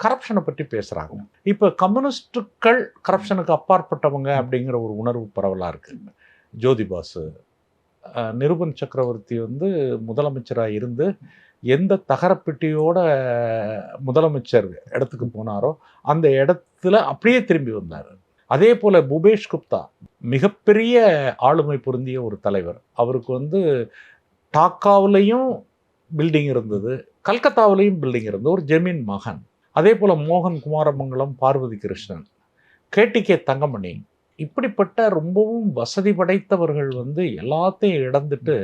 கரப்ஷனை பற்றி பேசுகிறாங்க. இப்போ கம்யூனிஸ்டுகள் கரப்ஷனுக்கு அப்பாற்பட்டவங்க அப்படிங்கிற ஒரு உணர்வு பரவலாக இருக்குது. ஜோதி பாசு, நிருபன் சக்கரவர்த்தி வந்து முதலமைச்சராக இருந்து எந்த தகரப்பெட்டியோட முதலமைச்சர் இடத்துக்கு போனாரோ அந்த இடத்துல அப்படியே திரும்பி வந்தார். அதே போல் பூபேஷ் குப்தா மிகப்பெரிய ஆளுமை பொருந்திய ஒரு தலைவர். அவருக்கு வந்து டாக்காவிலையும் பில்டிங் இருந்தது, கல்கத்தாவிலையும் பில்டிங் இருந்தது, ஒரு ஜெமீன் மகன். அதே போல் மோகன் குமாரமங்கலம், பார்வதி கிருஷ்ணன், கேடிகே தங்கமணி, இப்படிப்பட்ட ரொம்பவும் வசதி படைத்தவர்கள் வந்து எல்லாத்தையும் இழந்துட்டு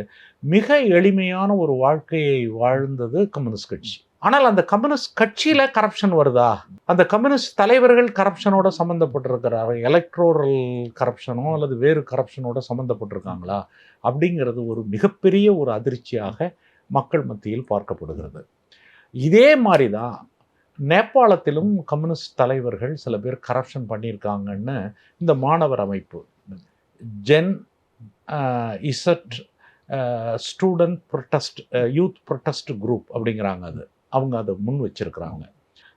மிக எளிமையான ஒரு வாழ்க்கையை வாழ்ந்தது கம்யூனிஸ்ட் கட்சி. ஆனால் அந்த கம்யூனிஸ்ட் கட்சியில் கரப்ஷன் வருதா? அந்த கம்யூனிஸ்ட் தலைவர்கள் கரப்ஷனோட சம்மந்தப்பட்டிருக்கிறார்கள், எலக்ட்ரோரல் கரப்ஷனோ அல்லது வேறு கரப்ஷனோட சம்மந்தப்பட்டிருக்காங்களா அப்படிங்கிறது ஒரு மிகப்பெரிய ஒரு அதிர்ச்சியாக மக்கள் மத்தியில் பார்க்கப்படுகிறது. இதே மாதிரி தான் நேபாளத்திலும் கம்யூனிஸ்ட் தலைவர்கள் சில பேர் கரப்ஷன் பண்ணியிருக்காங்கன்னு இந்த மாணவர் அமைப்பு Gen Z student protest youth protest group அப்படிங்கிறாங்க. அவங்க அதை முன் வச்சிருக்கிறாங்க.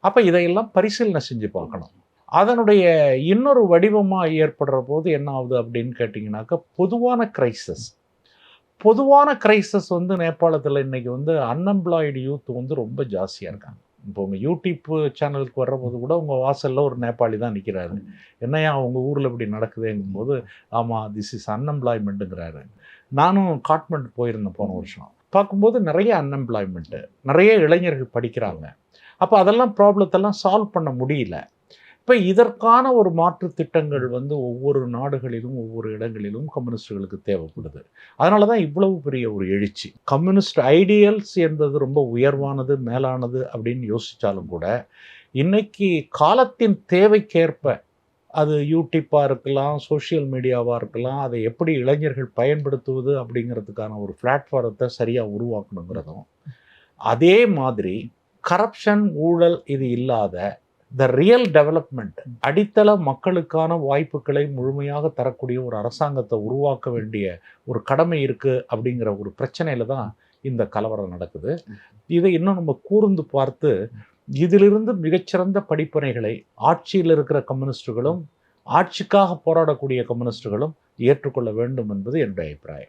அப்போ இதையெல்லாம் பரிசீலனை செஞ்சு பார்க்கணும். அதனுடைய இன்னொரு வடிவமாக ஏற்படுற போது என்ன ஆகுது அப்படின்னு கேட்டிங்கனாக்கா, பொதுவான கிரைசஸ் வந்து நேபாளத்தில் இன்றைக்கி வந்து அன்எம்ப்ளாய்டு யூத் வந்து ரொம்ப ஜாஸ்தியாக இருக்காங்க. இப்போ உங்கள் யூடியூப் சேனலுக்கு வர்றபோது கூட உங்கள் வாசலில் ஒரு நேபாளி தான் நிற்கிறாரு. என்னையா உங்கள் ஊரில் இப்படி நடக்குதுங்கும்போது, ஆமாம் திஸ் இஸ் அன்எம்ப்ளாய்மெண்ட்டுங்கிறாரு. நானும் காட்மண்ட் போயிருந்தேன் போன வருஷம். பார்க்கும்போது நிறைய அன்எம்ப்ளாய்மெண்ட்டு, நிறைய இளைஞர்கள் படிக்கிறாங்க. அப்போ அதெல்லாம் ப்ராப்ளத்தெல்லாம் சால்வ் பண்ண முடியல. இப்போ இதற்கான ஒரு மாற்று திட்டங்கள் வந்து ஒவ்வொரு நாடுகளிலும் ஒவ்வொரு இடங்களிலும் கம்யூனிஸ்டுகளுக்கு தேவைப்படுது. அதனால தான் இவ்வளவு பெரிய ஒரு எழுச்சி. கம்யூனிஸ்ட் ஐடியல்ஸ் என்பது ரொம்ப உயர்வானது, மேலானது அப்படின்னு யோசித்தாலும் கூட இன்னைக்கு காலத்தின் தேவைக்கேற்ப அது யூடியூப்பாக இருக்கலாம், சோஷியல் மீடியாவாக இருக்கலாம், அதை எப்படி இளைஞர்கள் பயன்படுத்துவது அப்படிங்கிறதுக்கான ஒரு பிளாட்ஃபாரத்தை சரியாக உருவாக்கணுங்கிறதும், அதே மாதிரி கரப்ஷன், ஊழல் இது இல்லாத த ரியல் டெவலப்மெண்ட், அடித்தள மக்களுக்கான வாய்ப்புகளை முழுமையாக தரக்கூடிய ஒரு அரசாங்கத்தை உருவாக்க வேண்டிய ஒரு கடமை இருக்குது அப்படிங்கிற ஒரு பிரச்சனையில் தான் இந்த கலவரம் நடக்குது. இதை இன்னும் நம்ம கூர்ந்து பார்த்து இதிலிருந்து மிகச்சிறந்த படிப்பனைகளை ஆட்சியில் இருக்கிற கம்யூனிஸ்டுகளும் ஆட்சிக்காக போராடக்கூடிய கம்யூனிஸ்டுகளும் ஏற்றுக்கொள்ள வேண்டும் என்பது என்னுடைய அபிப்பிராயம்.